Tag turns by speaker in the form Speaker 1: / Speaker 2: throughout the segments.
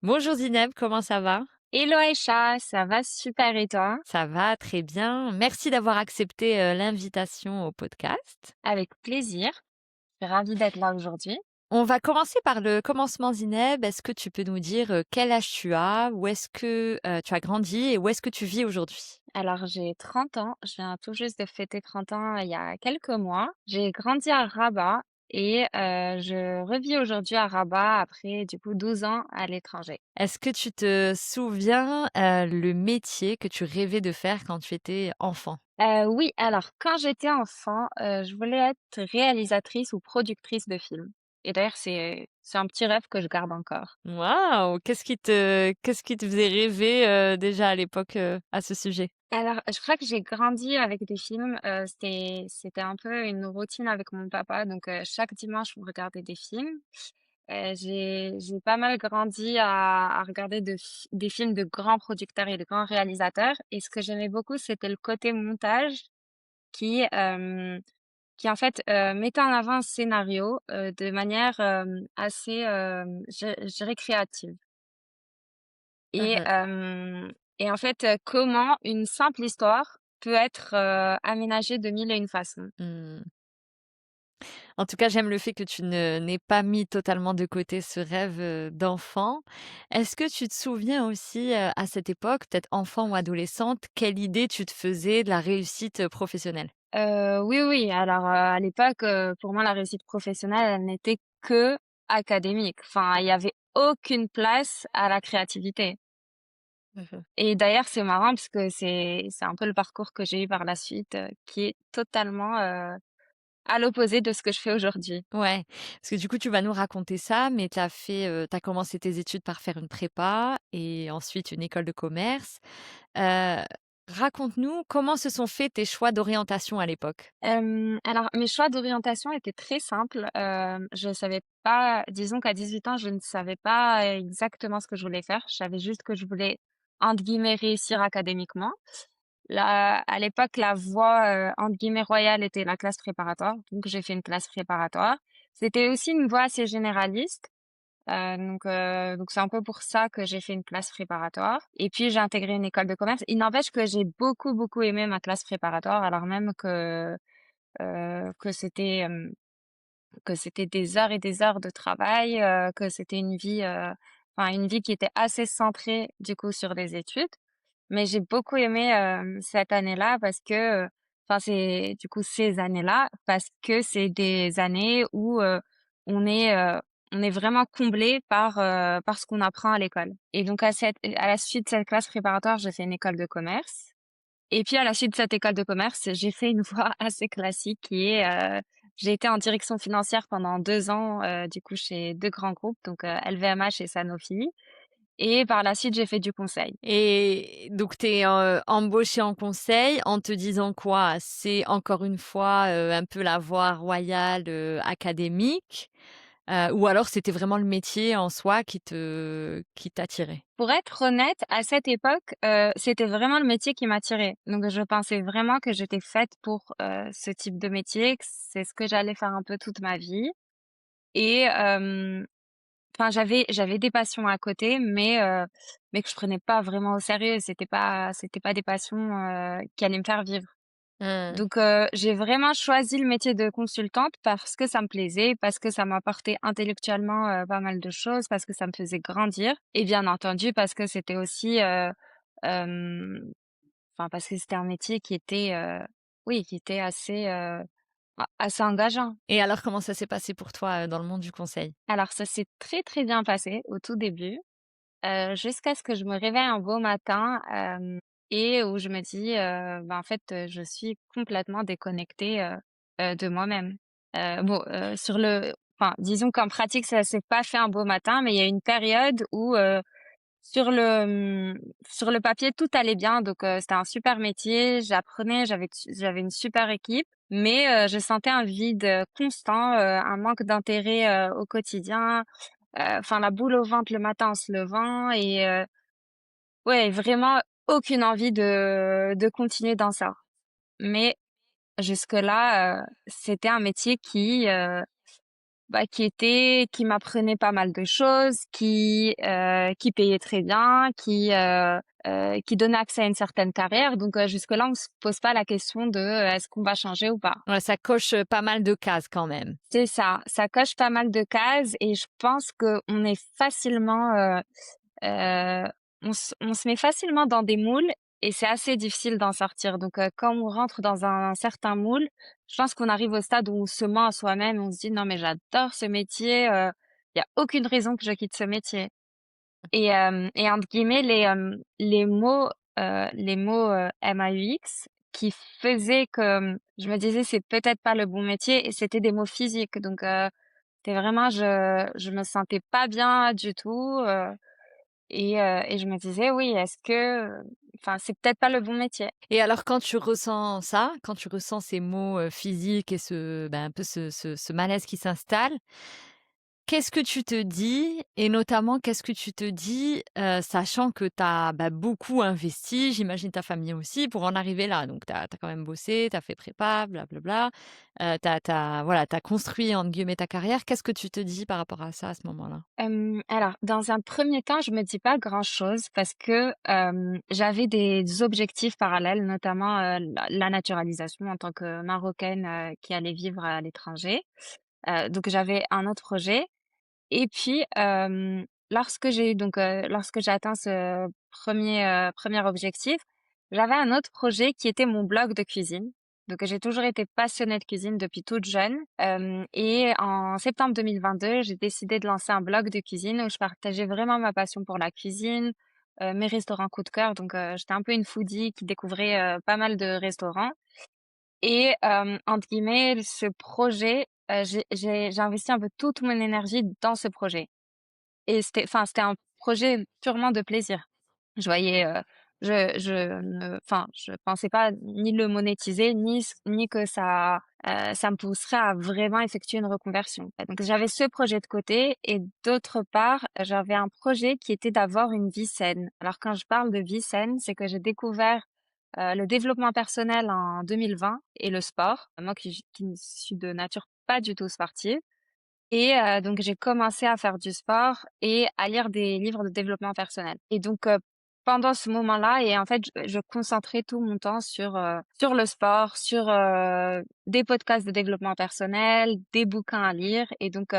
Speaker 1: Bonjour Zineb, comment ça va?
Speaker 2: Hello Aïcha, ça va super et toi?
Speaker 1: Ça va très bien. Merci d'avoir accepté l'invitation au podcast.
Speaker 2: Avec plaisir. Je suis ravie d'être là aujourd'hui.
Speaker 1: On va commencer par le commencement Zineb. Est-ce que tu peux nous dire quel âge tu as? Où est-ce que tu as grandi et où est-ce que tu vis aujourd'hui?
Speaker 2: Alors j'ai 30 ans, je viens tout juste de fêter 30 ans il y a quelques mois. J'ai grandi à Rabat et je revis aujourd'hui à Rabat après du coup 12 ans à l'étranger.
Speaker 1: Est-ce que tu te souviens le métier que tu rêvais de faire quand tu étais enfant?
Speaker 2: Oui, alors quand j'étais enfant, je voulais être réalisatrice ou productrice de films. Et d'ailleurs c'est un petit rêve que je garde encore.
Speaker 1: Waouh! Qu'est-ce qui te faisait rêver déjà à l'époque à ce sujet?
Speaker 2: Alors, je crois que j'ai grandi avec des films. C'était un peu une routine avec mon papa. Donc, chaque dimanche, on regardait des films. J'ai pas mal grandi à regarder des films de grands producteurs et de grands réalisateurs. Et ce que j'aimais beaucoup, c'était le côté montage qui, euh, qui en fait, mettait en avant un scénario de manière assez, je dirais, créative. Et, et en fait, comment une simple histoire peut être aménagée de mille et une façons.
Speaker 1: Mhm. En tout cas, j'aime le fait que tu ne n'aies pas mis totalement de côté ce rêve, d'enfant. Est-ce que tu te souviens aussi, à cette époque, peut-être enfant ou adolescente, quelle idée tu te faisais de la réussite, professionnelle?
Speaker 2: Oui, oui, alors, à l'époque, pour moi, la réussite professionnelle, elle n'était que académique. Enfin, il y avait aucune place à la créativité.
Speaker 1: Mmh.
Speaker 2: Et d'ailleurs, c'est marrant parce que c'est un peu le parcours que j'ai eu par la suite, qui est totalement, à l'opposé de ce que je fais aujourd'hui.
Speaker 1: Ouais, parce que du coup, tu vas nous raconter ça, mais tu commencé tes études par faire une prépa et ensuite une école de commerce. Heu, Raconte-nous comment se sont faits tes choix d'orientation à l'époque?
Speaker 2: Alors mes choix d'orientation étaient très simples. Je savais pas disons qu'à 18 ans, je ne savais pas exactement ce que je voulais faire. Je savais juste que je voulais, entre guillemets, «réussir académiquement». Là, à l'époque, la voie, entre guillemets, «royale» était la classe préparatoire, donc j'ai fait une classe préparatoire. C'était aussi une voie assez généraliste, donc c'est un peu pour ça que j'ai fait une classe préparatoire et puis j'ai intégré une école de commerce. Il n'empêche que j'ai beaucoup, beaucoup aimé ma classe préparatoire alors même que c'était des heures et des heures de travail, que c'était une vie qui était assez centrée du coup sur les études. Mais j'ai beaucoup aimé cette année-là parce que, c'est du coup ces années-là parce que c'est des années où on est euh, on est vraiment comblé par ce qu'on apprend à l'école. Et donc à la suite de cette classe préparatoire, j'ai fait une école de commerce. Et puis à la suite de cette école de commerce, j'ai fait une voie assez classique qui est j'ai été en direction financière pendant 2 ans, du coup chez deux grands groupes, donc LVMH et Sanofi. Et par la suite, j'ai fait du conseil.
Speaker 1: Et donc tu es, embauchée en conseil en te disant quoi? C'est encore une fois, un peu la voie royale, académique, ou alors c'était vraiment le métier en soi qui t'attirait?
Speaker 2: Pour être honnête, à cette époque, c'était vraiment le métier qui m'attirait. Donc je pensais vraiment que j'étais faite pour ce type de métier, que c'est ce que j'allais faire un peu toute ma vie. Et j'avais des passions à côté, mais que je prenais pas vraiment au sérieux. C'était pas des passions qui allaient me faire vivre.
Speaker 1: Mmh.
Speaker 2: Donc j'ai vraiment choisi le métier de consultante parce que ça me plaisait, parce que ça m'apportait intellectuellement pas mal de choses, parce que ça me faisait grandir et bien entendu parce que c'était aussi hem, parce que c'était un métier qui était oui, qui était assez engageant.
Speaker 1: Et alors comment ça s'est passé pour toi, dans le monde du conseil?
Speaker 2: Alors ça s'est très, très bien passé au tout début, jusqu'à ce que je me réveille un beau matin, et où je me dis, en fait, je suis complètement déconnectée, de moi-même. Disons qu'en pratique, ça s'est pas fait un beau matin, mais il y a une période où, sur le papier, tout allait bien, donc c'était un super métier, j'apprenais, j'avais une super équipe, mais je sentais un vide, constant, un manque d'intérêt, au quotidien, la boule au ventre le matin en se levant et ouais, vraiment aucune envie de continuer dans ça. Mais jusque-là, c'était un métier qui m'apprenait pas mal de choses, qui payait très bien, qui donnait accès à une certaine carrière. Donc jusque-là, on se pose pas la question de est-ce qu'on va changer ou pas.
Speaker 1: Ouais, ça coche, pas mal de cases quand même.
Speaker 2: C'est ça coche pas mal de cases et je pense qu'on est facilement, Heu, on se met facilement dans des moules et c'est assez difficile d'en sortir. Donc, quand on rentre dans un certain moule, je pense qu'on arrive au stade où on se ment à soi-même, on se dit: «Non mais j'adore ce métier, il y a aucune raison que je quitte ce métier» et entre guillemets les mots, MAUX qui faisaient que, je me disais: «C'est peut-être pas le bon métier» et c'était des mots physiques. Donc, c'était vraiment je me sentais pas bien du tout, et je me disais: «Oui, est-ce que, enfin, c'est peut-être pas le bon métier».
Speaker 1: Et alors quand tu ressens ça, quand tu ressens ces maux, physiques et un peu ce malaise qui s'installe, qu'est-ce que tu te dis? Et notamment, qu'est-ce que tu te dis, sachant que tu as, beaucoup investi, j'imagine ta famille aussi, pour en arriver là? Donc tu as quand même bossé, tu as fait prépa, blablabla, tu as voilà, tu construit entre guillemets «ta carrière». Qu'est-ce que tu te dis par rapport à ça, à ce moment-là?
Speaker 2: Alors dans un premier temps, je me dis pas grand-chose parce que, j'avais des objectifs parallèles, notamment, la naturalisation en tant que Marocaine, qui allait vivre à l'étranger. Donc j'avais un autre projet et puis, lorsque j'ai atteint ce premier objectif, j'avais un autre projet qui était mon blog de cuisine. Donc j'ai toujours été passionnée de cuisine depuis toute jeune, et en septembre 2022, j'ai décidé de lancer un blog de cuisine où je partageais vraiment ma passion pour la cuisine, mes restaurants coup de cœur. Donc j'étais un peu une foodie qui découvrait, pas mal de restaurants et entre guillemets, ce projet, j'ai investi un peu toute mon énergie dans ce projet. Et c'était un projet purement de plaisir. Je voyais, je pensais pas ni le monétiser, ni que ça me pousserait à vraiment effectuer une reconversion. Donc j'avais ce projet de côté et d'autre part, j'avais un projet qui était d'avoir une vie saine. Alors quand je parle de vie saine, c'est que j'ai découvert, le développement personnel en 2020 et le sport. Moi qui ne suis de nature pas du tout sportive et donc j'ai commencé à faire du sport et à lire des livres de développement personnel et donc pendant ce moment-là et en fait, je concentrais tout mon temps sur le sport, des podcasts de développement personnel, des bouquins à lire et donc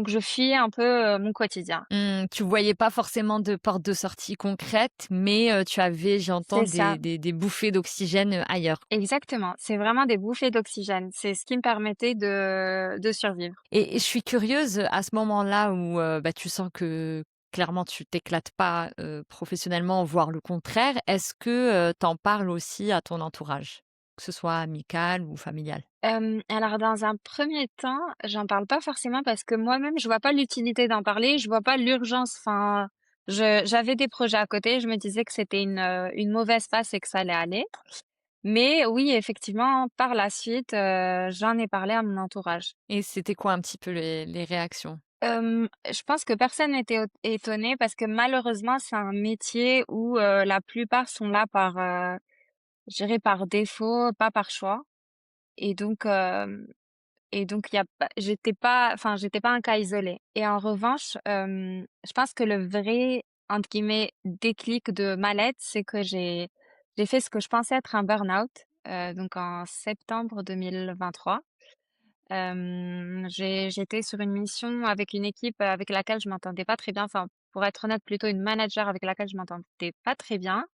Speaker 2: je fuyais un peu, mon quotidien.
Speaker 1: Tu voyais pas forcément de porte de sortie concrète, mais tu avais, j'entends,
Speaker 2: C'est ça,
Speaker 1: des bouffées d'oxygène, ailleurs.
Speaker 2: exactement. C'est vraiment des bouffées d'oxygène. C'est ce qui me permettait de survivre.
Speaker 1: Et je suis curieuse, à ce moment-là où, tu sens que clairement tu t'éclates pas, professionnellement, voire le contraire, est-ce que, tu en parles aussi à ton entourage? Que ce soit amical ou familial?
Speaker 2: Alors dans un premier temps, j'en parle pas forcément parce que moi-même je vois pas l'utilité d'en parler, je vois pas l'urgence. Enfin, j'avais des projets à côté, je me disais que c'était une mauvaise passe et que ça allait aller. Mais oui, effectivement, par la suite, j'en ai parlé à mon entourage.
Speaker 1: Et c'était quoi un petit peu les réactions?
Speaker 2: Je pense que personne n'était étonné parce que malheureusement, c'est un métier où, la plupart sont là par, je dirais par défaut, pas par choix et donc il y a pas j'étais pas un cas isolé et en revanche, je pense que le vrai, entre guillemets, «déclic de mal-être», c'est que j'ai fait ce que je pensais être un burn-out, donc en septembre 2023. J'étais sur une mission avec une équipe avec laquelle je m'entendais pas très bien, enfin, pour être honnête, plutôt une manager avec laquelle je m'entendais pas très bien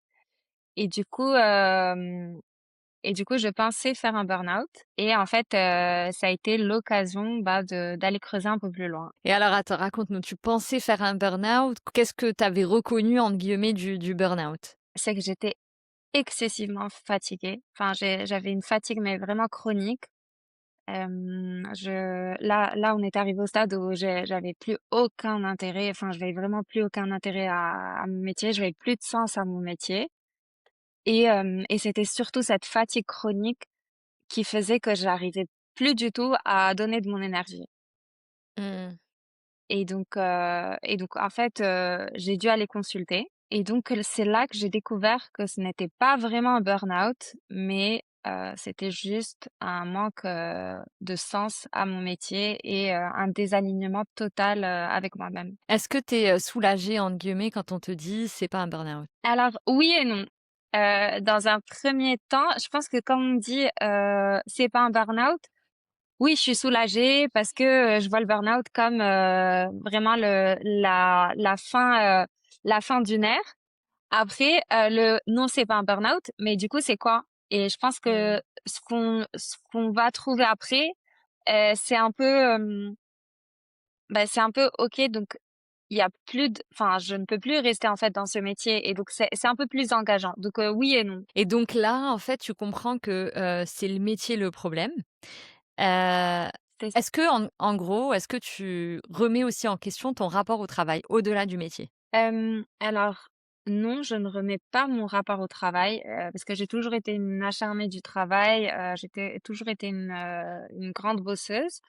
Speaker 2: et du coup, je pensais faire un burn-out et en fait, ça a été l'occasion, de d'aller creuser un peu plus loin.
Speaker 1: Et alors attends, raconte-nous, tu pensais faire un burn-out? Qu'est-ce que tu avais «reconnu» entre guillemets du burn-out?
Speaker 2: C'est que j'étais excessivement fatiguée. Enfin, j'avais une fatigue, mais vraiment chronique. Là, on est arrivé au stade où j'avais plus aucun intérêt, enfin, je voyais vraiment plus aucun intérêt à mon métier, je voyais plus de sens à mon métier et c'était surtout cette fatigue chronique qui faisait que j'arrivais plus du tout à donner de mon énergie.
Speaker 1: Mmh.
Speaker 2: Et donc en fait, j'ai dû aller consulter et donc c'est là que j'ai découvert que ce n'était pas vraiment un burn-out, mais c'était juste un manque, de sens à mon métier et un désalignement total, avec moi-même.
Speaker 1: Est-ce que tu es, «soulagée» entre guillemets quand on te dit: «C'est pas un burn-out»?
Speaker 2: Alors oui et non. Dans un premier temps, je pense que quand on me dit, «C'est pas un burn-out», oui, je suis soulagée parce que, je vois le burn-out comme, vraiment la fin d'une ère. Après, le «Non, c'est pas un burn-out», mais du coup, c'est quoi? Et je pense
Speaker 1: Mmh.
Speaker 2: que ce qu'on va trouver après, c'est un peu, c'est un peu OK, donc il y a plus d enfin, je ne peux plus rester, en fait, dans ce métier et donc c'est un peu plus engageant. Donc oui et non.
Speaker 1: Et donc là, en fait, tu comprends que, c'est le métier le problème. Heu,
Speaker 2: C'est
Speaker 1: est-ce que en gros, est-ce que tu remets aussi en question ton rapport au travail, au-delà du métier?
Speaker 2: Alors non, je ne remets pas mon rapport au travail, parce que j'ai toujours été une acharnée du travail, j'étais toujours été une grande bosseuse.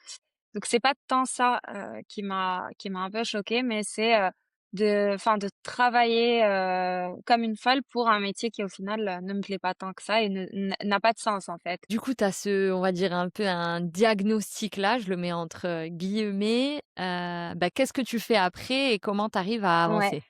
Speaker 2: Donc c'est pas tant ça, qui m'a un peu choquée, mais c'est, de travailler, comme une folle pour un métier qui au final, ne me plaît pas tant que ça et n'a pas de sens en fait.
Speaker 1: Du coup, tu as ce on va dire un peu un diagnostic là, je le mets entre, guillemets, qu'est-ce que tu fais après et comment tu arrives à
Speaker 2: Ouais.
Speaker 1: avancer?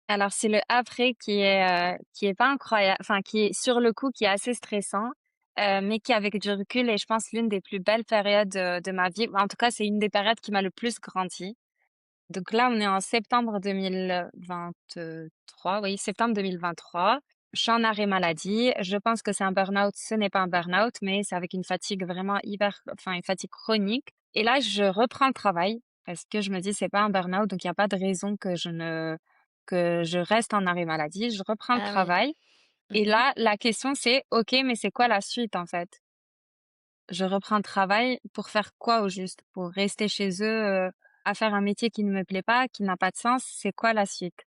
Speaker 2: Alors c'est le après qui est pas incroyable, enfin qui est sur le coup qui est assez stressant, mais qui avec du recul est je pense l'une des plus belles périodes, de ma vie. En tout cas, c'est une des périodes qui m'a le plus grandi. Donc là, on est en septembre 2023, oui, septembre 2023. Je suis en arrêt maladie. Je pense que c'est un burn-out. Ce n'est pas un burn-out, mais c'est avec une fatigue vraiment une fatigue chronique. Et là, je reprends le travail parce que je me dis, c'est pas un burn-out, donc il n'y a pas de raison que je reste en arrêt maladie. Je reprends le
Speaker 1: Ah oui.
Speaker 2: travail. Et
Speaker 1: Mmh.
Speaker 2: là, la question, c'est, OK, mais c'est quoi la suite, en fait? Je reprends le travail pour faire quoi au juste? Pour rester chez eux, à faire un métier qui ne me plaît pas, qui n'a pas de sens, c'est quoi la suite?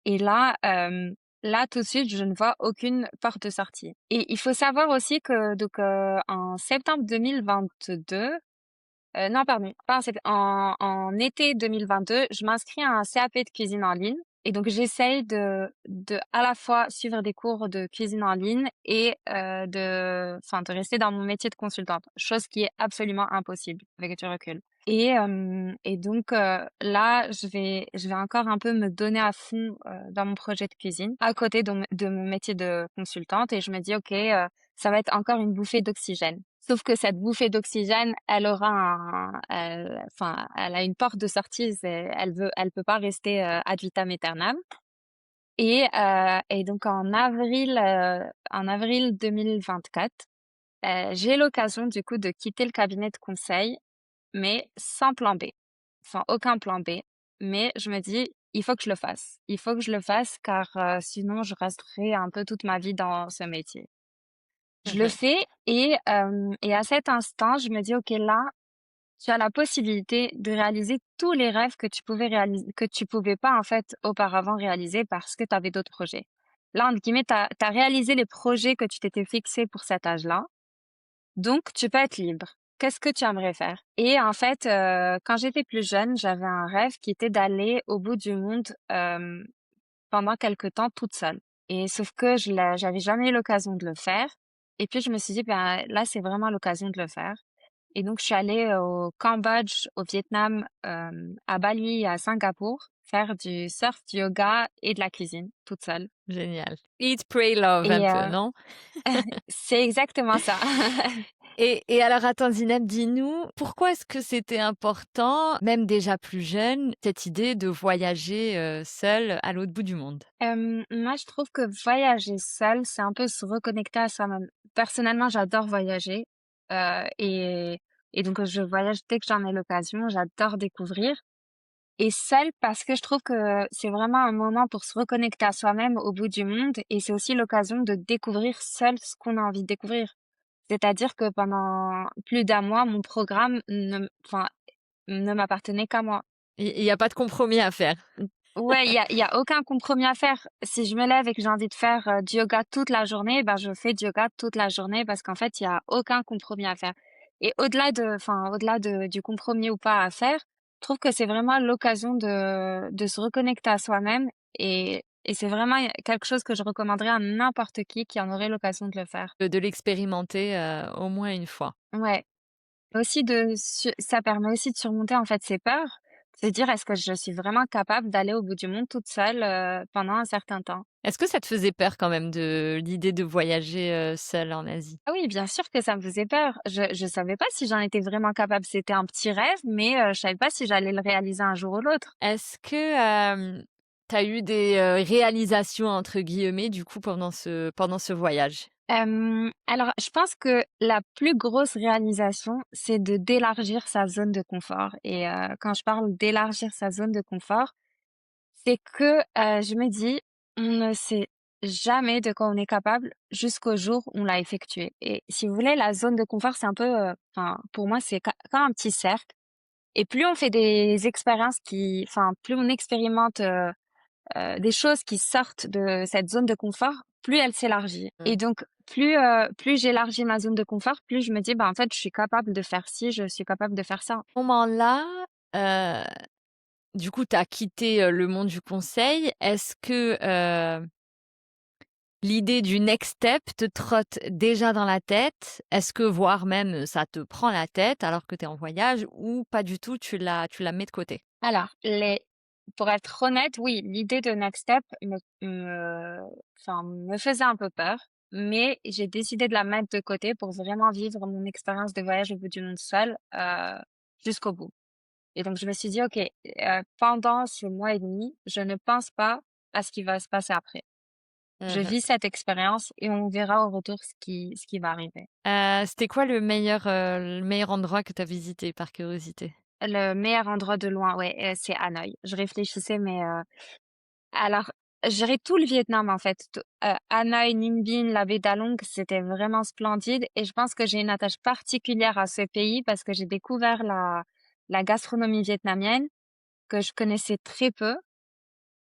Speaker 2: Et là, là tout de suite, je ne vois aucune porte de sortie. Et il faut savoir aussi que donc, en septembre 2022, non pardon, pas en sept en été 2022, je m'inscris à un CAP de cuisine en ligne et donc j'essaye de à la fois suivre des cours de cuisine en ligne et de rester dans mon métier de consultante, chose qui est absolument impossible avec du recul. Et donc là, je vais encore un peu me donner à fond, dans mon projet de cuisine, à côté de mon métier de consultante et je me dis: «OK, ça va être encore une bouffée d'oxygène». Sauf que cette bouffée d'oxygène, elle a une porte de sortie, elle peut pas rester, ad vitam aeternam. Et donc en avril 2024, j'ai l'occasion du coup de quitter le cabinet de conseil, mais sans plan B. Enfin, aucun plan B. Mais je me dis: «Il faut que je le fasse. Il faut que je le fasse car, sinon je resterai un peu toute ma vie dans ce métier». Je le
Speaker 1: Mmh.
Speaker 2: fais et à cet instant, je me dis: «OK, là, tu as la possibilité de réaliser tous les rêves que tu pouvais pas, en fait, auparavant réaliser parce que tu avais d'autres projets». Là, entre guillemets, tu as réalisé les projets que tu t'étais fixés pour cet âge-là, donc tu peux être libre. Qu'est-ce que tu aimerais faire? Et en fait, quand j'étais plus jeune, j'avais un rêve qui était d'aller au bout du monde, pendant quelque temps toute seule. Et sauf que j'avais jamais eu l'occasion de le faire. Et puis je me suis dit: «Ben, là, c'est vraiment l'occasion de le faire». Et donc je suis allée au Cambodge, au Vietnam, à Bali et à Singapour, faire du surf, du yoga et de la cuisine toute seule.
Speaker 1: Génial. Eat, pray, love un
Speaker 2: Et
Speaker 1: peu, non?
Speaker 2: c'est exactement ça.
Speaker 1: Et alors attends Zineb, dis-nous, pourquoi est-ce que c'était important, même déjà plus jeune, cette idée de voyager, seule à l'autre bout du monde?
Speaker 2: Moi, je trouve que voyager seul, c'est un peu se reconnecter à soi-même. Personnellement, j'adore voyager, heu et et donc je voyage dès que j'en ai l'occasion, j'adore découvrir et seule parce que je trouve que c'est vraiment un moment pour se reconnecter à soi-même au bout du monde et c'est aussi l'occasion de découvrir seul ce qu'on a envie de découvrir. C'est-à-dire que pendant plus d'un mois, mon programme ne m'appartenait qu'à moi.
Speaker 1: Il y a pas de compromis à faire?
Speaker 2: Mmh. Ouais, il y a aucun compromis à faire. Si je me lève et que j'ai envie de faire, du yoga toute la journée, ben, je fais du yoga toute la journée parce qu'en fait, il y a aucun compromis à faire. Et au-delà de du compromis ou pas à faire, je trouve que c'est vraiment l'occasion de se reconnecter à soi-même et et c'est vraiment quelque chose que je recommanderais à n'importe qui en aurait l'occasion de le faire.
Speaker 1: De l'expérimenter, au moins une fois.
Speaker 2: Ouais. Aussi ça permet aussi de surmonter, en fait, ses peurs, de se dire: «Est-ce que je suis vraiment capable d'aller au bout du monde toute seule, pendant un certain temps?»
Speaker 1: Est-ce que ça te faisait peur quand même de l'idée de voyager, seule en Asie?
Speaker 2: Ah oui, bien sûr que ça me faisait peur. Je savais pas si j'en étais vraiment capable. C'était un petit rêve, mais je savais pas si j'allais le réaliser un jour ou l'autre.
Speaker 1: Est-ce que, tu as eu des, «réalisations» entre guillemets du coup pendant ce voyage?
Speaker 2: Alors je pense que la plus grosse réalisation, c'est d'élargir sa zone de confort et quand je parle d'élargir sa zone de confort, c'est que, je me dis: «On ne sait jamais de quoi on est capable jusqu'au jour où on l'a effectué» et si vous voulez, la zone de confort, c'est un peu, enfin, pour moi, c'est comme un petit cercle et plus on fait des expériences plus on expérimente, des choses qui sortent de cette zone de confort, plus elle s'élargit
Speaker 1: Mmh.
Speaker 2: et donc plus j'élargis ma zone de confort, plus je me dis: «Bah, en fait, je suis capable de faire ci, je suis capable de faire ça».
Speaker 1: À ce moment-là, heu, du coup, tu as quitté, le monde du conseil. Est-ce que, l'idée du next step te trotte déjà dans la tête? Est-ce que voire même, ça te prend la tête alors que tu es en voyage ou pas du tout, tu la mets de côté?
Speaker 2: Alors les pour être honnête, oui, l'idée de next step me faisait un peu peur, mais j'ai décidé de la mettre de côté pour vraiment vivre mon expérience de voyage au bout du monde seule, jusqu'au bout et donc je me suis dit: «OK, pendant ce mois et demi, je ne pense pas à ce qui va se passer après». Je
Speaker 1: Mmh.
Speaker 2: vis cette expérience et on verra au retour ce qui va arriver.
Speaker 1: C'était quoi le meilleur endroit que tu as visité par curiosité?
Speaker 2: Le meilleur endroit de loin, ouais, c'est Hanoï. Je réfléchissais, mais alors, je dirais tout le Vietnam, en fait. Hanoï, Ninh Binh, la baie Dalong, c'était vraiment splendide et je pense que j'ai une attache particulière à ce pays parce que j'ai découvert la gastronomie vietnamienne que je connaissais très peu.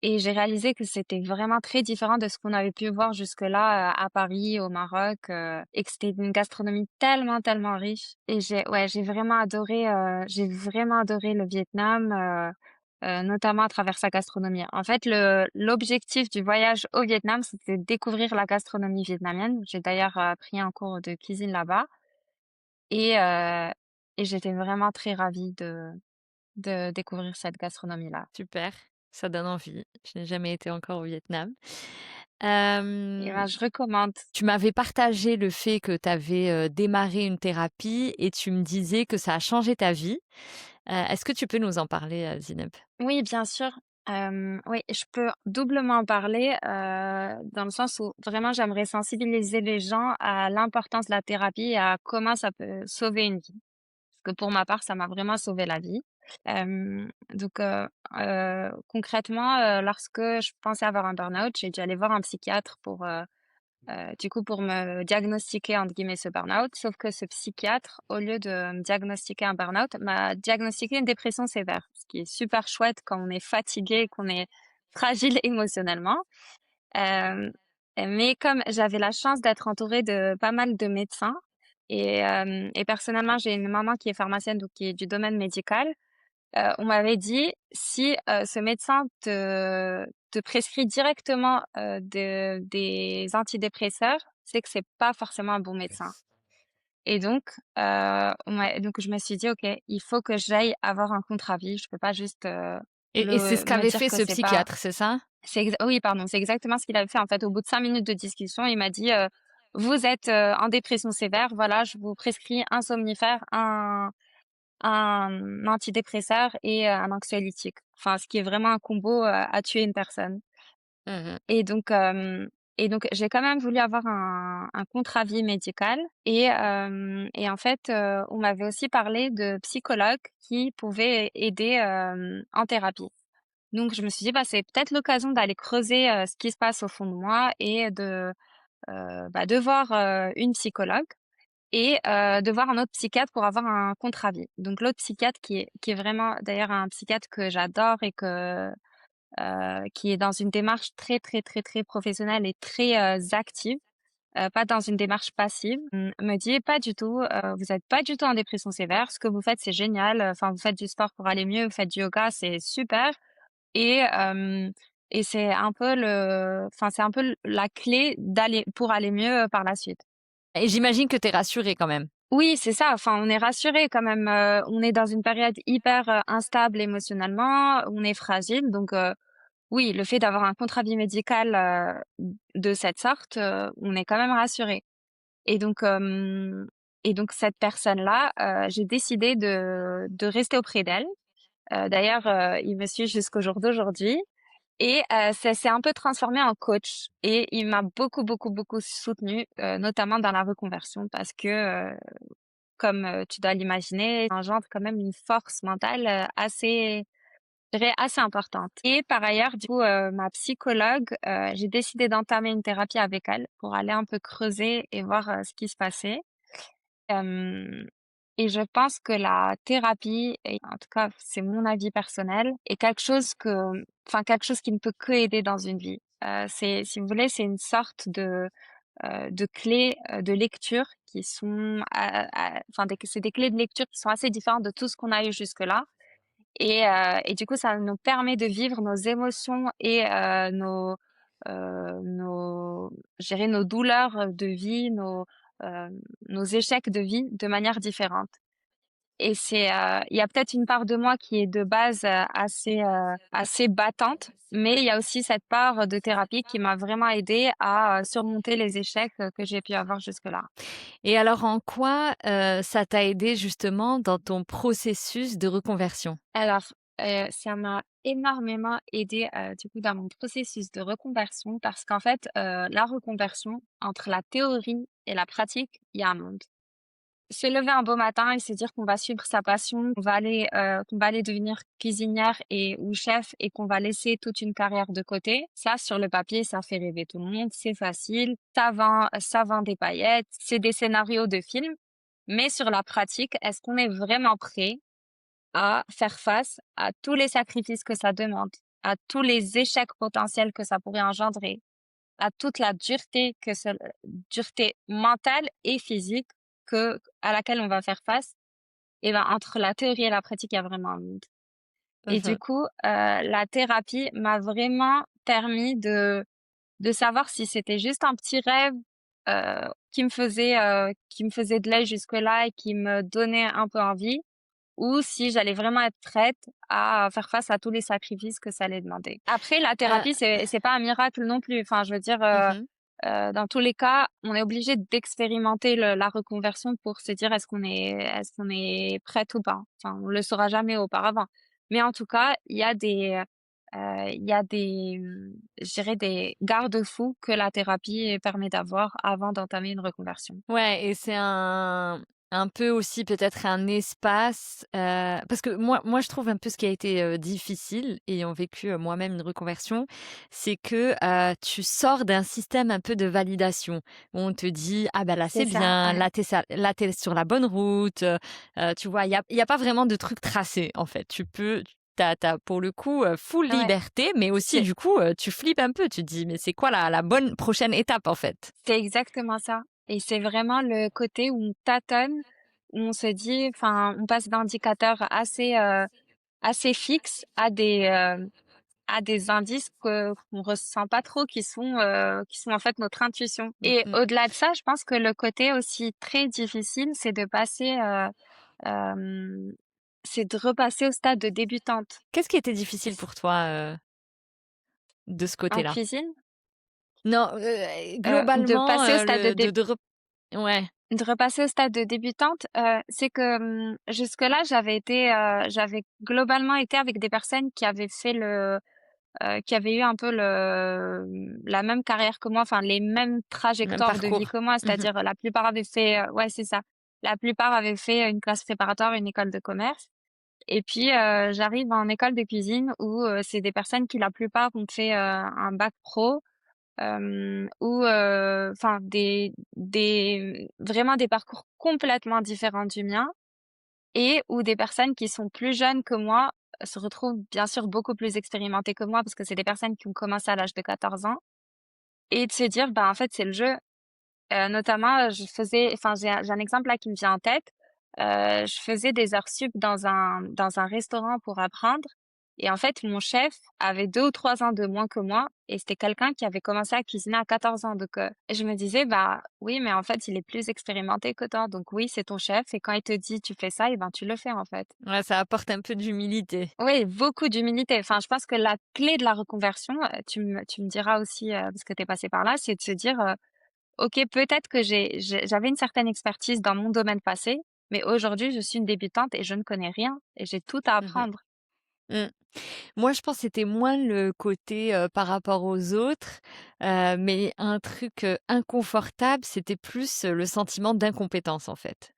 Speaker 2: Et j'ai réalisé que c'était vraiment très différent de ce qu'on avait pu voir jusque-là, à Paris, au Maroc, et que c'était une gastronomie tellement, tellement riche et j'ai vraiment adoré le Vietnam, notamment à travers sa gastronomie. En fait, l'objectif du voyage au Vietnam, c'était de découvrir la gastronomie vietnamienne. J'ai d'ailleurs, pris un cours de cuisine là-bas et heu et j'étais vraiment très ravie de découvrir cette gastronomie-là.
Speaker 1: Super, ça donne envie. Je n'ai jamais été encore au Vietnam.
Speaker 2: Et
Speaker 1: Hem,
Speaker 2: ben, je recommande.
Speaker 1: Tu m'avais partagé le fait que tu avais, démarré une thérapie et tu me disais que ça a changé ta vie. Est-ce que tu peux nous en parler, Zineb?
Speaker 2: Oui, bien sûr. Oui, je peux doublement en parler, dans le sens où vraiment j'aimerais sensibiliser les gens à l'importance de la thérapie et à comment ça peut sauver une vie. Parce que pour ma part, ça m'a vraiment sauvé la vie. Concrètement, lorsque je pensais avoir un burn-out, j'ai dû aller voir un psychiatre du coup, pour me «diagnostiquer» entre guillemets ce burn-out, sauf que ce psychiatre, au lieu de me diagnostiquer un burn-out, m'a diagnostiqué une dépression sévère, ce qui est super chouette quand on est fatigué et qu'on est fragile émotionnellement. Hem, mais comme j'avais la chance d'être entourée de pas mal de médecins et personnellement, j'ai une maman qui est pharmacienne, donc qui est du domaine médical. On m'avait dit: «Si, ce médecin te prescrit directement, des antidépresseurs, c'est que c'est pas forcément un bon médecin» et donc je me suis dit: «OK, il faut que j'aille avoir un contre-avis. Je peux pas juste,
Speaker 1: Et c'est ce
Speaker 2: me
Speaker 1: qu'avait
Speaker 2: dire
Speaker 1: fait
Speaker 2: que
Speaker 1: ce
Speaker 2: c'est pas».
Speaker 1: psychiatre, c'est ça?
Speaker 2: Oui, pardon, c'est exactement ce qu'il avait fait, en fait. Au bout de 5 minutes de discussion, il m'a dit, «Vous êtes, en dépression sévère, voilà, je vous prescris un somnifère, un antidépresseur et un anxiolytique. Enfin, ce qui est vraiment un combo, à tuer une personne
Speaker 1: Mmh.
Speaker 2: et donc hem et donc j'ai quand même voulu avoir un contre-avis médical et en fait, on m'avait aussi parlé de psychologues qui pouvaient aider, en thérapie. Donc je me suis dit: «Bah, c'est peut-être l'occasion d'aller creuser, ce qui se passe au fond de moi et de voir, une psychologue et de voir un autre psychiatre pour avoir un contre-avis. Donc l'autre psychiatre qui est vraiment d'ailleurs un psychiatre que j'adore et qui est dans une démarche très, très, très, très professionnelle et très, active, pas dans une démarche passive, me dit: «Pas du tout, vous êtes pas du tout en dépression sévère. Ce que vous faites, c'est génial, enfin vous faites du sport pour aller mieux, vous faites du yoga, c'est super et hem et c'est un peu la clé pour aller mieux par la suite.
Speaker 1: Et j'imagine que tu es rassurée quand même?
Speaker 2: Oui, c'est ça. Enfin, on est rassuré quand même. On est dans une période hyper instable émotionnellement. On est fragile. Donc, oui, le fait d'avoir un contre-avis médical de cette sorte, on est quand même rassuré. Et donc, cette personne-là, j'ai décidé de rester auprès d'elle. D'ailleurs, il me suit jusqu'au jour d'aujourd'hui. Et ça s'est un peu transformé en coach. Et il m'a beaucoup, beaucoup, beaucoup soutenue, notamment dans la reconversion, parce que comme, tu dois l'imaginer, ça engendre quand même une force mentale, assez je dirais assez importante. Et par ailleurs, du coup, ma psychologue, j'ai décidé d'entamer une thérapie avec elle pour aller un peu creuser et voir, ce qui se passait. Hem et je pense que la thérapie et en tout cas, c'est mon avis personnel, est quelque chose qui ne peut que aider dans une vie. C'est si vous voulez, c'est une sorte de clés, de lecture qui sont enfin c'est des clés de lecture qui sont assez différentes de tout ce qu'on a eu jusque-là et du coup, ça nous permet de vivre nos émotions et nos je dirais nos douleurs de vie, nos échecs de vie de manière différente et il y a peut-être une part de moi qui est de base, assez battante, mais il y a aussi cette part de thérapie qui m'a vraiment aidée à, surmonter les échecs, que j'ai pu avoir jusque-là.
Speaker 1: Et alors en quoi, ça t'a aidé justement dans ton processus de reconversion?
Speaker 2: Alors, ça m'a énormément aidée, du coup, dans mon processus de reconversion parce qu'en fait, la reconversion, entre la théorie et la pratique, il y a un monde. Se lever un beau matin et se dire qu'on va suivre sa passion, qu'on va aller devenir cuisinière et ou chef et qu'on va laisser toute une carrière de côté, ça, sur le papier, ça fait rêver tout le monde, c'est facile, ça vend des paillettes, c'est des scénarios de films. Mais sur la pratique, est-ce qu'on est vraiment prêt à faire face à tous les sacrifices que ça demande, à tous les échecs potentiels que ça pourrait engendrer, à toute la dureté mentale et physique à laquelle on va faire face? Et ben, entre la théorie et la pratique, il y a vraiment un monde. Et du
Speaker 1: Mmh.
Speaker 2: coup, la thérapie m'a vraiment permis de savoir si c'était juste un petit rêve, qui me faisait de l'œil jusque-là et qui me donnait un peu envie, ou si j'allais vraiment être prête à faire face à tous les sacrifices que ça allait demander. Après, la
Speaker 1: Heu,
Speaker 2: thérapie, c'est pas un miracle non plus. Enfin, je veux dire,
Speaker 1: mmh.
Speaker 2: dans tous les cas, on est obligé d'expérimenter la reconversion pour se dire est-ce qu'on est prête ou pas. Enfin, on le saura jamais auparavant. Mais en tout cas, il y a je dirais des garde-fous que la thérapie permet d'avoir avant d'entamer une reconversion.
Speaker 1: Ouais, et c'est un peu aussi peut-être un espace, parce que moi je trouve un peu ce qui a été, difficile ayant vécu, moi-même une reconversion, c'est que, tu sors d'un système un peu de validation où on te dit: «Ah bah là
Speaker 2: C'est
Speaker 1: c'est
Speaker 2: ça,
Speaker 1: bien,
Speaker 2: ouais.
Speaker 1: là tu sur la bonne route», tu vois? Il y a pas vraiment de truc tracé en fait. Tu as pour le coup, full
Speaker 2: Ouais.
Speaker 1: liberté, mais aussi
Speaker 2: C'est
Speaker 1: du coup, tu flippes un peu. Tu te dis: «Mais c'est quoi la bonne prochaine étape en fait?»
Speaker 2: C'est exactement ça et c'est vraiment le côté où on tâtonne, où on se dit enfin, on passe d'indicateurs assez fixes à des indices qu'on ressent pas trop, qui sont en fait notre intuition
Speaker 1: Mmh
Speaker 2: et
Speaker 1: mh.
Speaker 2: au-delà de ça, je pense que le côté aussi très difficile, c'est de passer, hem, c'est de repasser au stade de débutante.
Speaker 1: Qu'est-ce qui était difficile
Speaker 2: C
Speaker 1: pour toi, de ce
Speaker 2: En
Speaker 1: côté-là?
Speaker 2: cuisine,
Speaker 1: Non,
Speaker 2: de
Speaker 1: globalement,
Speaker 2: passer au stade
Speaker 1: le de rep ouais,
Speaker 2: de repasser au stade de débutante, c'est que, jusque-là, j'avais globalement été avec des personnes qui avaient eu un peu la même carrière que moi, enfin les mêmes
Speaker 1: même
Speaker 2: trajectoires de vie
Speaker 1: parcours.
Speaker 2: que moi.
Speaker 1: Mmh mh.
Speaker 2: C'est-à-dire la plupart avaient fait, ouais, c'est ça. La plupart avaient fait une classe préparatoire, une école de commerce et puis, j'arrive en école de cuisine où, c'est des personnes qui la plupart ont fait, un bac pro. Ou enfin vraiment des parcours complètement différents du mien et où des personnes qui sont plus jeunes que moi se retrouvent bien sûr beaucoup plus expérimentées que moi parce que c'est des personnes qui ont commencé à l'âge de 14 ans et de se dire: «Bah, en fait, c'est le jeu». Notamment, j'ai un exemple là qui me vient en tête. Je faisais des heures sup dans un restaurant pour apprendre Et en fait, mon chef avait 2 ou 3 ans de moins que moi et c'était quelqu'un qui avait commencé à cuisiner à 14 ans. Donc, je me disais: «Bah, oui, mais en fait, il est plus expérimenté que toi. Donc oui, c'est ton chef et quand il te dit: "Tu fais ça"» et ben, tu le fais, en fait.
Speaker 1: Ouais, ça apporte un peu d'humilité.
Speaker 2: Oui, beaucoup d'humilité. Enfin, je pense que la clé de la reconversion, tu me diras aussi, parce que tu es passé par là, c'est de se dire, OK, peut-être que j'avais une certaine expertise dans mon domaine passé, mais aujourd'hui, je suis une débutante et je ne connais rien et j'ai tout à
Speaker 1: Mmh.
Speaker 2: apprendre.
Speaker 1: Mmh. Moi, je pense que c'était moins le côté, par rapport aux autres, mais un truc, inconfortable, c'était plus, le sentiment d'incompétence, en fait.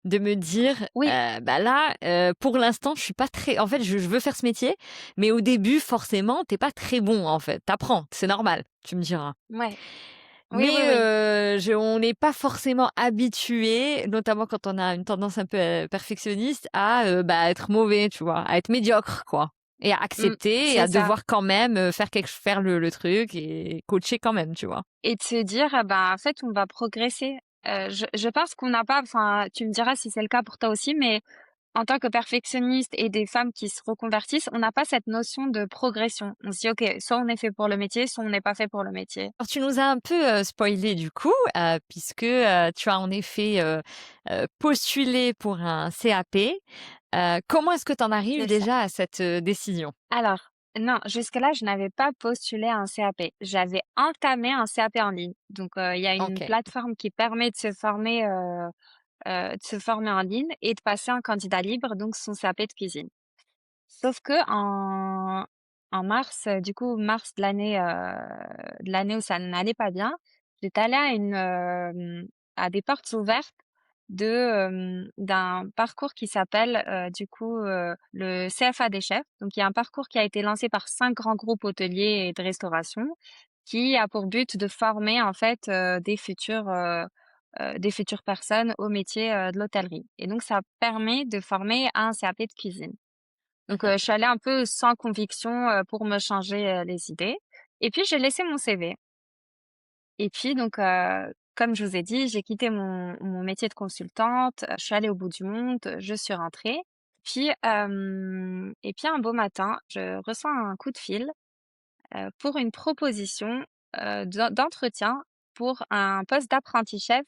Speaker 1: De me dire,
Speaker 2: Oui,
Speaker 1: bah, là, pour l'instant, je suis pas très en fait, je veux faire ce métier, mais au début, forcément, tu es pas très bon, en fait. Tu apprends, c'est normal, tu me diras.
Speaker 2: ouais. Oui, oui,
Speaker 1: Mais
Speaker 2: oui.
Speaker 1: je on n'est pas forcément habitué, notamment quand on a une tendance un peu, perfectionniste à, bah, être mauvais, tu vois? À être médiocre, quoi et à
Speaker 2: Mmh,
Speaker 1: accepter et
Speaker 2: c'est
Speaker 1: à
Speaker 2: ça.
Speaker 1: devoir quand même, faire le truc et coacher quand même, tu vois?
Speaker 2: Et de se dire: «Ah bah, en fait, on va progresser». Je pense qu'on n'a pas enfin, tu me diras si c'est le cas pour toi aussi, mais en tant que perfectionniste et des femmes qui se reconvertissent, on n'a pas cette notion de progression. On se dit: «OK, soit on est fait pour le métier, soit on n'est pas fait pour le métier».
Speaker 1: Alors tu nous as un peu, spoilé du coup, puisque, tu as en effet, postulé pour un CAP. Comment est-ce que tu en arrives
Speaker 2: C'est ça.
Speaker 1: déjà à cette, décision?
Speaker 2: Alors, non, jusque-là, je n'avais pas postulé à un CAP. J'avais entamé un CAP en ligne. Donc, il y a une
Speaker 1: OK.
Speaker 2: plateforme qui permet de se former en ligne et de passer en candidat libre, donc son CAP de cuisine. Sauf que en mars, du coup, mars de l'année où ça n'allait pas bien, j'étais allée à des portes ouvertes d'un parcours qui s'appelle, du coup, le CFA des chefs. Donc il y a un parcours qui a été lancé par 5 grands groupes hôteliers et de restauration, qui a pour but de former en fait, des futures personnes au métier, de l'hôtellerie et donc ça permet de former à un CAP de cuisine. Donc,
Speaker 1: Mmh.
Speaker 2: je suis allée un peu sans conviction, pour me changer, les idées et puis j'ai laissé mon CV et puis donc, comme je vous ai dit, j'ai quitté mon métier de consultante, je suis allée au bout du monde, je suis rentrée. Puis un beau matin, je reçois un coup de fil, pour une proposition, d'entretien pour un poste d'apprenti chef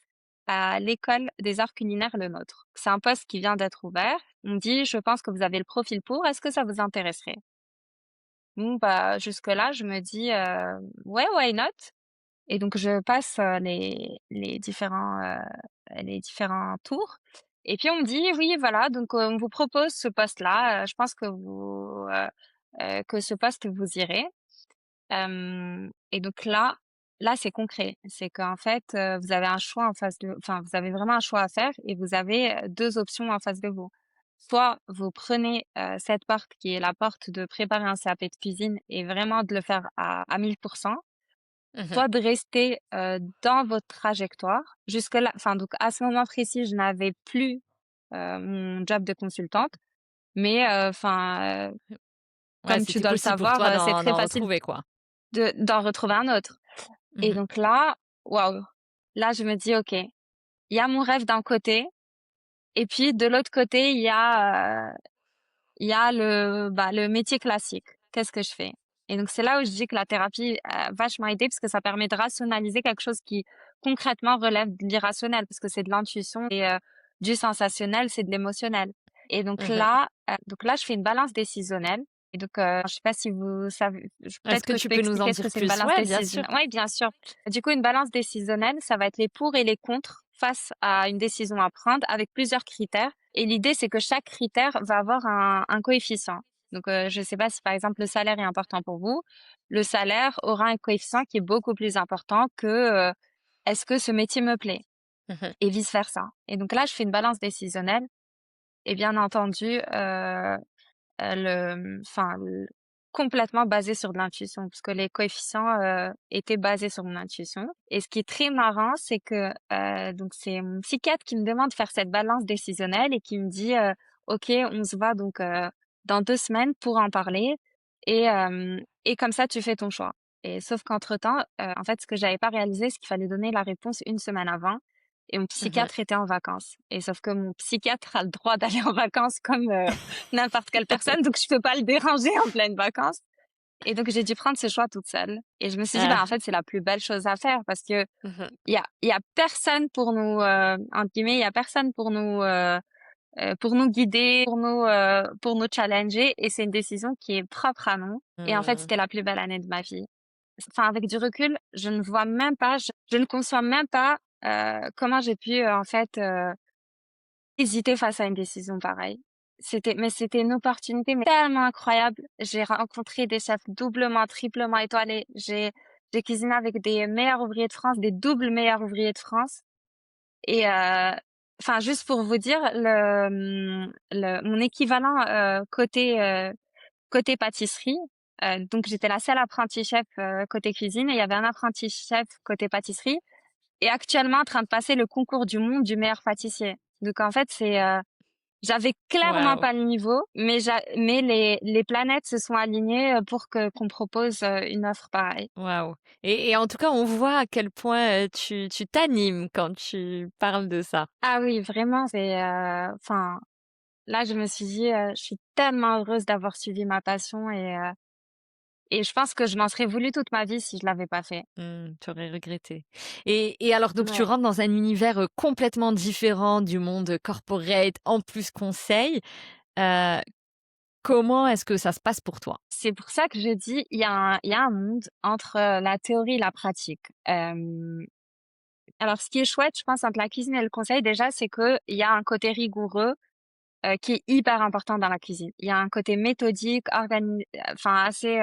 Speaker 2: à l'école des arts culinaires Le Nôtre. C'est un poste qui vient d'être ouvert. On me dit: «Je pense que vous avez le profil pour, est-ce que ça vous intéresserait?» Bon, bah, jusque-là, je me dis, «Ouais, why not?» et donc je passe, les différents tours et puis on me dit: «Oui, voilà, donc on vous propose ce poste-là, je pense que ce poste vous irait». Et donc là, c'est concret. C'est qu'en fait, vous avez un choix en face de enfin, vous avez vraiment un choix à faire et vous avez, 2 options en face de vous. Soit vous prenez, cette porte qui est la porte de préparer un CAP de cuisine et vraiment de le faire à 1000,
Speaker 1: Mmh.
Speaker 2: soit de rester, dans votre trajectoire. Jusque-là enfin, donc à ce moment précis, je n'avais plus, mon job de consultante, mais
Speaker 1: Ouais,
Speaker 2: comme tu
Speaker 1: c'était
Speaker 2: dois le
Speaker 1: possible pour
Speaker 2: savoir,
Speaker 1: toi
Speaker 2: c'est très
Speaker 1: d'en
Speaker 2: facile
Speaker 1: retrouver, quoi?
Speaker 2: d'en retrouver un autre. Et
Speaker 1: Mmh.
Speaker 2: donc là, waouh! Là, je me dis: «OK, il y a mon rêve d'un côté et puis de l'autre côté, il y a le métier classique. Qu'est-ce que je fais?» Et donc c'est là où je dis que la thérapie a vachement aidé parce que ça permet de rationaliser quelque chose qui concrètement relève de l'irrationnel parce que c'est de l'intuition et du sensationnel, c'est de l'émotionnel. Et
Speaker 1: Mmh.
Speaker 2: donc là, je fais une balance décisionnelle et donc je sais pas si vous savez
Speaker 1: Est-ce
Speaker 2: peut-être
Speaker 1: que
Speaker 2: que je
Speaker 1: tu
Speaker 2: peux
Speaker 1: peux nous en
Speaker 2: expliquer ce que
Speaker 1: dire
Speaker 2: c'est une
Speaker 1: plus?
Speaker 2: balance
Speaker 1: Ouais, bien sûr.
Speaker 2: décisionnelle. Oui, bien sûr. Du coup, une balance décisionnelle, ça va être les pour et les contre face à une décision à prendre avec plusieurs critères et l'idée, c'est que chaque critère va avoir un coefficient. Donc, je ne sais pas si, par exemple, le salaire est important pour vous. Le salaire aura un coefficient qui est beaucoup plus important que, est-ce que ce métier me plaît?
Speaker 1: Mmh.
Speaker 2: Et vice versa. Et donc là, je fais une balance décisionnelle et bien entendu, complètement basé sur de l'intuition, parce que les coefficients, étaient basés sur mon intuition. Et ce qui est très marrant, c'est que, donc c'est mon psychiatre qui me demande de faire cette balance décisionnelle et qui me dit, «OK, on se voit donc, dans 2 semaines pour en parler et comme ça tu fais ton choix». Et sauf qu'entre temps, en fait, ce que j'avais pas réalisé, c'est qu'il fallait donner la réponse une semaine avant et mon
Speaker 1: Mmh mh.
Speaker 2: psychiatre était en vacances et sauf que mon psychiatre a le droit d'aller en vacances comme, n'importe quelle personne, donc je peux pas le déranger en pleines vacances et donc j'ai dû prendre ce choix toute seule et je me suis dit: «Bah, en
Speaker 1: Ah.
Speaker 2: fait, c'est la plus belle chose à faire» parce que
Speaker 1: Mmh mh.
Speaker 2: il y a personne pour nous, entre guillemets, il y a personne pour nous guider, pour nous challenger et c'est une décision qui est propre à nous et en fait,
Speaker 1: Mmh.
Speaker 2: c'était la plus belle année de ma vie. Enfin, avec du recul, je ne vois même pas, je ne conçois même pas, comment j'ai pu, en fait, hésiter face à une décision pareille. C'était une opportunité mais tellement incroyable. J'ai rencontré des chefs doublement, triplement étoilés. J'ai cuisiné avec des meilleurs ouvriers de France, des doubles meilleurs ouvriers de France et enfin, juste pour vous dire, mon équivalent, côté pâtisserie, donc j'étais la seule apprentie chef, côté cuisine et il y avait un apprenti chef côté pâtisserie et actuellement en train de passer le concours du monde du meilleur pâtissier. Donc en fait, j'avais clairement
Speaker 1: Waouh,
Speaker 2: pas le niveau, mais les planètes se sont alignées, pour que qu'on me propose, une offre pareille.
Speaker 1: waouh et en tout cas, on voit à quel point, tu t'animes quand tu parles de ça.
Speaker 2: Ah oui, vraiment, enfin, là, je me suis dit, «Je suis tellement heureuse d'avoir suivi ma passion» et je pense que je m'en serais voulu toute ma vie si je l'avais pas fait.
Speaker 1: Tu aurais regretté et alors donc tu
Speaker 2: Ouais.
Speaker 1: rentres dans un univers, complètement différent du monde corporate, en plus conseil. Heu, Comment est-ce que ça se passe pour toi?
Speaker 2: C'est pour ça que je dis, il y a un monde entre, la théorie et la pratique. Alors ce qui est chouette, je pense, entre la cuisine et le conseil, déjà, c'est qu'il y a un côté rigoureux, qui est hyper important dans la cuisine. Il y a un côté méthodique, enfin assez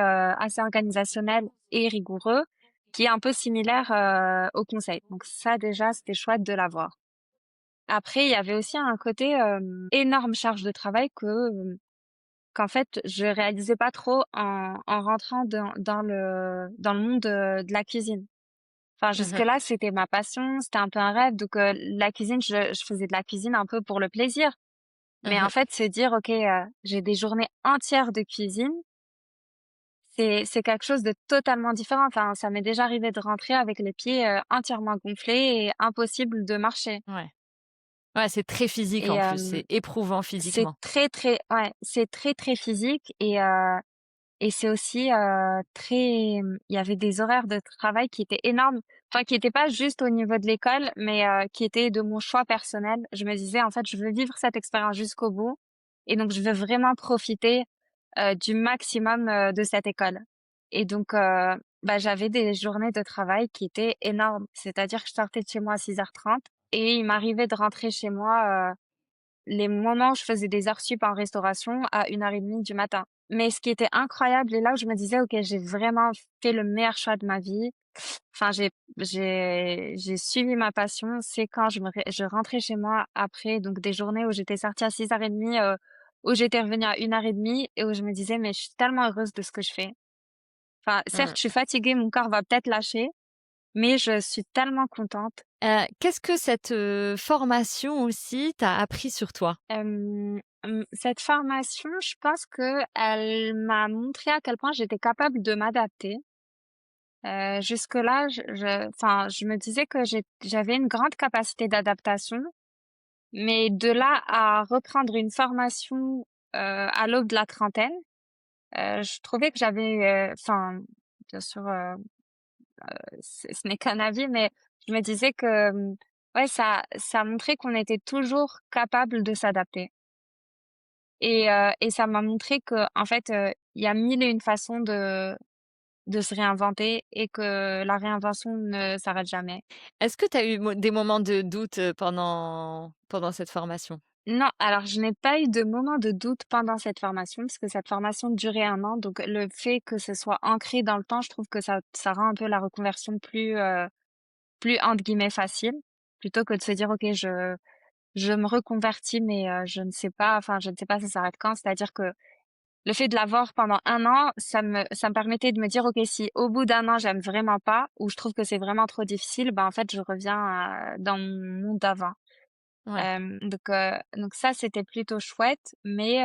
Speaker 2: organisationnel et rigoureux, qui est un peu similaire, au conseil. Donc ça, déjà, c'était chouette de l'avoir. Après, il y avait aussi un côté, énorme charge de travail qu'en fait, je réalisais pas trop en rentrant dans le monde, de la cuisine. Enfin,
Speaker 1: Mmh mh.
Speaker 2: jusque-là, c'était ma passion, c'était un peu un rêve. Donc, la cuisine, je faisais de la cuisine un peu pour le plaisir. Mais en
Speaker 1: Mmh.
Speaker 2: fait, se dire: «OK, j'ai des journées entières de cuisine», c'est quelque chose de totalement différent. Enfin, ça m'est déjà arrivé de rentrer avec les pieds, entièrement gonflés et impossible de marcher.
Speaker 1: Ouais. Ouais, c'est très physique
Speaker 2: Et
Speaker 1: en plus, c'est éprouvant
Speaker 2: c'est
Speaker 1: physiquement.
Speaker 2: très, très ouais, c'est très, très physique et c'est aussi, il y avait des horaires de travail qui étaient énormes. Enfin, qui étaient pas juste au niveau de l'école, mais qui étaient de mon choix personnel. Je me disais: «En fait, je veux vivre cette expérience jusqu'au bout et donc je veux vraiment profiter, du maximum, de cette école» et donc bah, j'avais des journées de travail qui étaient énormes. C'est-à-dire que je sortais de chez moi à 6h30 et il m'arrivait de rentrer chez moi, les moments où je faisais des heures sup en restauration à 1h30 du matin. Mais ce qui était incroyable et là où je me disais: «OK, j'ai vraiment fait le meilleur choix de ma vie». Enfin, j'ai suivi ma passion, c'est quand je rentrais chez moi après donc des journées où j'étais sortie à 6h30, où j'étais revenue à 1h30 et où je me disais: «Mais je suis tellement heureuse de ce que je fais». Enfin, certes,
Speaker 1: Mmh.
Speaker 2: je suis fatiguée, mon corps va peut-être lâcher, mais je suis tellement contente.
Speaker 1: Qu'est-ce que cette, formation aussi t'a appris sur toi?
Speaker 2: Cette formation, je pense qu'elle m'a montré à quel point j'étais capable de m'adapter. Jusque-là, enfin, je me disais que j'avais une grande capacité d'adaptation, mais de là à reprendre une formation, à l'aube de la trentaine, je trouvais que enfin, bien sûr, ce n'est qu'un avis, mais je me disais que, ouais, ça montrait qu'on était toujours capable de s'adapter. Et ça m'a montré que en fait, il y a mille et une façons de se réinventer et que la réinvention ne s'arrête jamais.
Speaker 1: Est-ce que tu as eu des moments de doute, pendant cette formation?
Speaker 2: Non, alors je n'ai pas eu de moment de doute pendant cette formation, parce que cette formation durait 1 an, donc le fait que ce soit ancré dans le temps, je trouve que ça rend un peu la reconversion plus entre guillemets «facile», plutôt que de se dire: «OK, je me reconvertis, mais je ne sais pas ça s'arrête quand». C'est-à-dire que le fait de l'avoir pendant 1 an, ça me permettait de me dire: «OK, si au bout d'1 an, j'aime vraiment pas ou je trouve que c'est vraiment trop difficile, ben, en fait, je reviens, dans mon monde d'avant».
Speaker 1: Ouais.
Speaker 2: Donc ça, c'était plutôt chouette, mais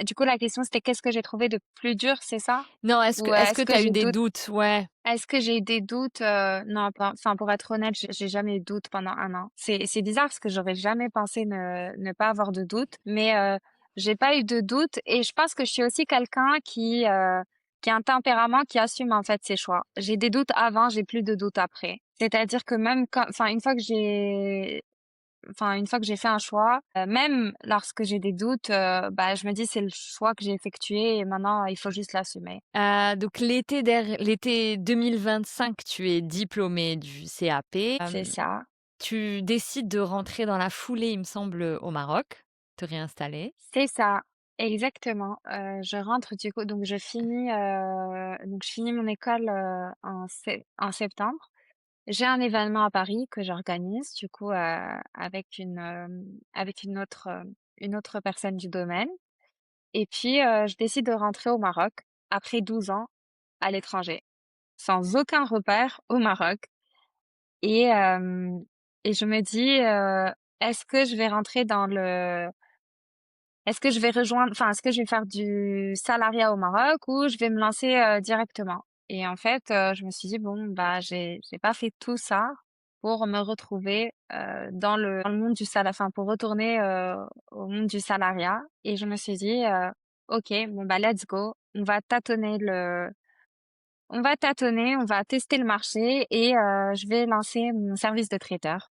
Speaker 2: Du coup, la question, c'était qu'est-ce que j'ai trouvé de plus dur, c'est ça?
Speaker 1: Non,
Speaker 2: Ou
Speaker 1: est-ce que
Speaker 2: est-ce
Speaker 1: tu
Speaker 2: que
Speaker 1: as eu
Speaker 2: j'ai
Speaker 1: des
Speaker 2: doute
Speaker 1: doutes? Ouais.
Speaker 2: est-ce que j'ai eu des doutes? Non, pas enfin, pour être honnête, j'ai jamais eu de doute pendant 1 an. C'est bizarre parce que j'aurais jamais pensé ne pas avoir de doute, mais j'ai pas eu de doute et je pense que je suis aussi quelqu'un qui a un tempérament qui assume, en fait, ses choix. J'ai des doutes avant, j'ai plus de doutes après. C'est-à-dire que même quand enfin, une fois que j'ai fait un choix, même lorsque j'ai des doutes, bah, je me dis: «C'est le choix que j'ai effectué et maintenant il faut juste l'assumer».
Speaker 1: Donc l'été 2025, tu es diplômée du CAP.
Speaker 2: C'est ça.
Speaker 1: Tu décides de rentrer dans la foulée, il me semble, au Maroc, te réinstaller.
Speaker 2: C'est ça, exactement. Je rentre du coup donc je finis mon école, en septembre. J'ai un événement à Paris que j'organise du coup, avec une autre personne du domaine et puis, je décide de rentrer au Maroc après 12 ans à l'étranger, sans aucun repère au Maroc et je me dis, «Est-ce que je vais rentrer dans le est-ce que je vais rejoindre enfin, est-ce que je vais faire du salariat au Maroc ou je vais me lancer, directement?» Et en fait, je me suis dit: «Bon, bah, j'ai pas fait tout ça pour me retrouver, dans le monde du sala enfin, pour retourner, au monde du salariat» et je me suis dit, «OK, bon, bah, let's go. On va tâtonner, on va tester le marché et je vais lancer mon service de traiteur»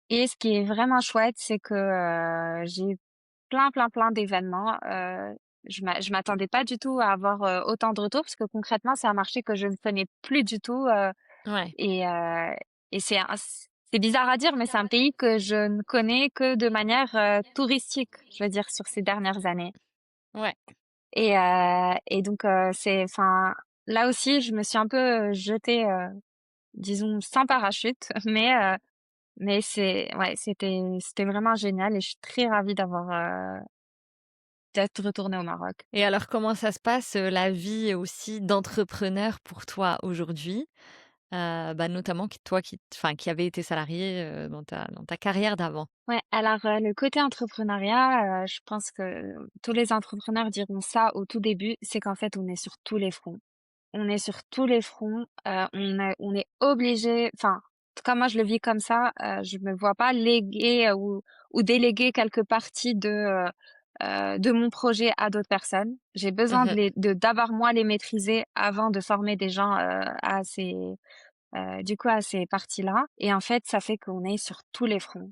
Speaker 2: et ce qui est vraiment chouette, c'est que, j'ai plein d'événements. Je m'attendais pas du tout à avoir, autant de retours parce que concrètement, c'est un marché que je ne connais plus du tout,
Speaker 1: Ouais,
Speaker 2: et c'est bizarre à dire, mais c'est un pays que je ne connais que de manière, touristique, je veux dire, sur ces dernières années
Speaker 1: ouais.
Speaker 2: et donc c'est enfin, là aussi, je me suis un peu, jetée, disons sans parachute, mais c'est ouais, c'était vraiment génial et je suis très ravie d'être retournée au Maroc.
Speaker 1: Et alors comment ça se passe, la vie aussi d'entrepreneur pour toi aujourd'hui? Bah, notamment qui avait été salarié, dans ta carrière d'avant?
Speaker 2: Ouais, alors, le côté entrepreneuriat, je pense que tous les entrepreneurs diront ça au tout début, c'est qu'en fait, on est sur tous les fronts. On est sur tous les fronts, on est obligé enfin, en tout cas moi je le vis comme ça, je me vois pas léguer ou déléguer quelques parties de mon projet à d'autres personnes. J'ai besoin
Speaker 1: Mmh.
Speaker 2: d'avoir moi les maîtriser avant de former des gens, à ces parties-là et en fait, ça fait qu'on est sur tous les fronts.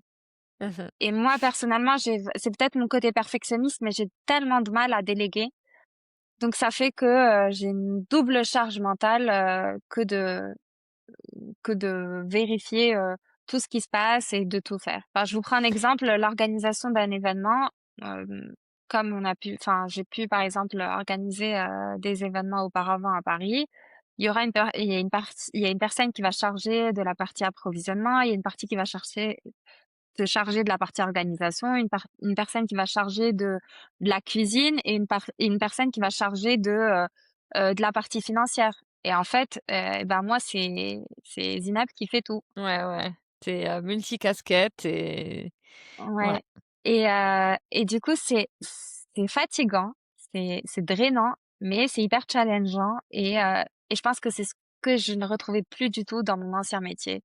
Speaker 1: Mmh.
Speaker 2: Et moi, personnellement, c'est peut-être mon côté perfectionniste, mais j'ai tellement de mal à déléguer. Donc, ça fait que j'ai une double charge mentale que de vérifier tout ce qui se passe et de tout faire. Enfin, je vous prends un exemple, l'organisation d'un événement. euh, Comme enfin, j'ai pu par exemple organiser des événements auparavant à Paris. Il y a il y a une personne qui va charger de la partie approvisionnement, il y a une partie qui va charger se charger de la partie organisation, une personne qui va charger de la cuisine et une personne qui va charger de la partie financière. Et en fait, ben moi c'est Zinab qui fait tout.
Speaker 1: Ouais, ouais. Tu es, multicasquette et ouais.
Speaker 2: Ouais. Et du coup c'est fatigant, c'est drainant, mais c'est hyper challengeant et je pense que c'est ce que je ne retrouvais plus du tout dans mon ancien métier.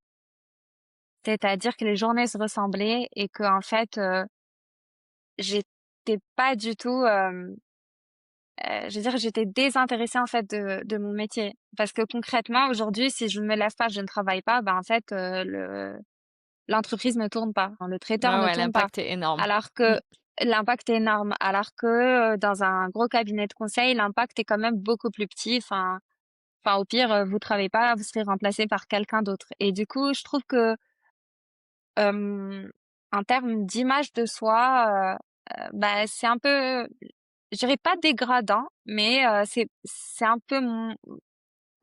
Speaker 2: C'est-à-dire que les journées se ressemblaient et que en fait, j'étais pas du tout, je veux dire, j'étais désintéressée en fait de mon métier. Parce que concrètement, aujourd'hui, si je ne me lève pas, je ne travaille pas, ben en fait, l'entreprise ne tourne pas, le traiteur
Speaker 1: Ouais,
Speaker 2: ne
Speaker 1: ouais,
Speaker 2: tourne pas.
Speaker 1: l'impact est énorme.
Speaker 2: Alors
Speaker 1: Mmh.
Speaker 2: que l'impact est énorme. Alors que dans un gros cabinet de conseil, l'impact est quand même beaucoup plus petit. Enfin, au pire, vous travaillez pas, vous serez remplacé par quelqu'un d'autre. Et du coup, je trouve que en termes d'image de soi, bah, c'est un peu, je dirais pas dégradant, mais c'est un peu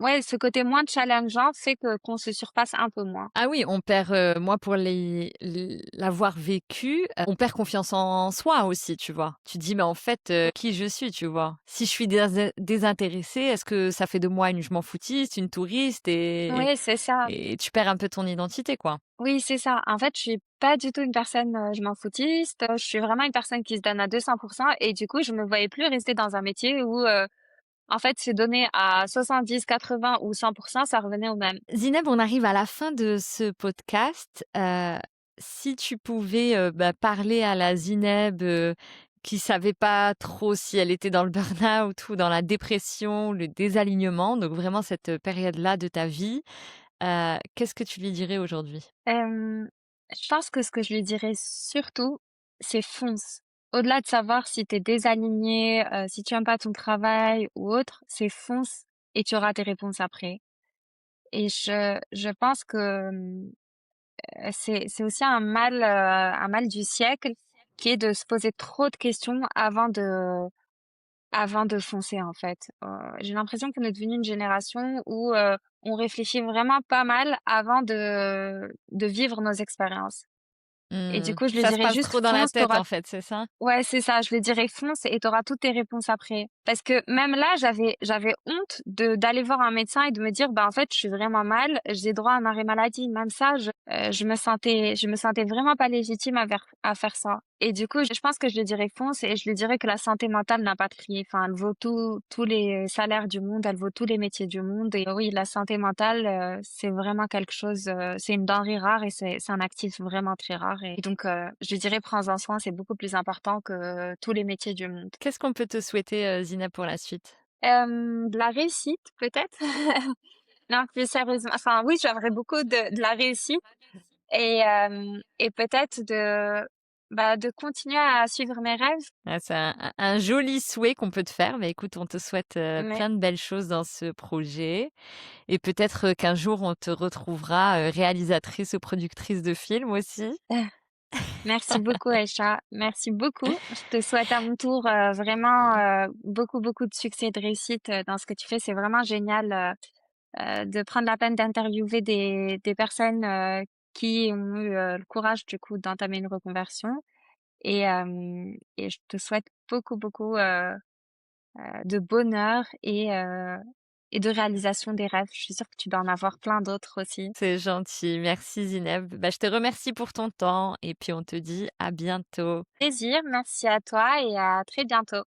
Speaker 2: ouais, ce côté moins challengeant fait que qu'on se surpasse un peu moins.
Speaker 1: Ah oui, on perd, moi pour l'avoir vécu, on perd confiance en soi aussi, tu vois? Tu dis: «Mais en fait, qui je suis?» tu vois? Si je suis désintéressée, est-ce que ça fait de moi une je m'en foutiste, une touriste
Speaker 2: Oui, c'est ça.
Speaker 1: et tu perds un peu ton identité, quoi.
Speaker 2: Oui, c'est ça. En fait, je suis pas du tout une personne, je m'en foutiste, je suis vraiment une personne qui se donne à 200 et du coup, je me voyais plus rester dans un métier où, en fait, se donner à 70, 80 ou 100 ça revenait au même.
Speaker 1: Zineb, on arrive à la fin de ce podcast. Si tu pouvais, parler à la Zineb, qui savait pas trop si elle était dans le burn-out ou dans la dépression, le désalignement, donc vraiment cette, période-là de ta vie, qu'est-ce que tu lui dirais aujourd'hui?
Speaker 2: Hem, je pense que ce que je lui dirais surtout, c'est fonce. Au-delà de savoir si tu es désaligné, si tu aimes pas ton travail ou autre, c'est fonce et tu auras tes réponses après. Et je pense que, c'est aussi un mal du siècle qui est de se poser trop de questions avant de foncer, en fait. J'ai l'impression qu'on est devenu une génération où, on réfléchit vraiment pas mal avant de vivre nos expériences. Et du
Speaker 1: Mmh.
Speaker 2: coup, je lui
Speaker 1: Ça se
Speaker 2: dirais
Speaker 1: passe
Speaker 2: juste:
Speaker 1: trop dans la
Speaker 2: «Fonce, tu
Speaker 1: tête, en fait, c'est ça?
Speaker 2: Ouais, c'est ça, je lui dirais: «Fonce et tu auras toutes tes réponses après». Parce que même là, j'avais honte de d'aller voir un médecin et de me dire: «Bah, en fait, je suis vraiment mal, j'ai droit à un arrêt maladie». Même ça, je me sentais vraiment pas légitime à faire ça. Et du coup, je pense que je lui dirais: «Fonce» et je lui dirais que la santé mentale n'a pas de prix. Enfin, elle vaut tous les salaires du monde, elle vaut tous les métiers du monde et oui, la santé mentale, c'est vraiment quelque chose, c'est une denrée rare et c'est un actif vraiment très rare et donc je lui dirais: «Prends-en soin, c'est beaucoup plus important que tous les métiers du monde».
Speaker 1: Qu'est-ce qu'on peut te souhaiter, Zineb, pour la suite?
Speaker 2: De la réussite peut-être? Non, plus sérieusement, enfin oui, j'aimerais beaucoup de la réussite et peut-être de continuer à suivre mes rêves,
Speaker 1: Ah, c'est un joli souhait qu'on peut te faire. Mais écoute, on te souhaite,
Speaker 2: mais
Speaker 1: plein de belles choses dans ce projet et peut-être, qu'un jour on te retrouvera, réalisatrice ou productrice de films aussi.
Speaker 2: merci beaucoup Aïcha, merci beaucoup. Je te souhaite à mon tour, vraiment, beaucoup, beaucoup de succès et de réussite, dans ce que tu fais. C'est vraiment génial, de prendre la peine d'interviewer des personnes, qui ont eu, le courage du coup d'entamer une reconversion et je te souhaite beaucoup, beaucoup, de bonheur et de réalisation des rêves. Je suis sûre que tu dois en avoir plein d'autres aussi.
Speaker 1: C'est gentil, merci Zineb. Bah, je te remercie pour ton temps et puis on te dit à bientôt.
Speaker 2: Plaisir, merci à toi et à très bientôt.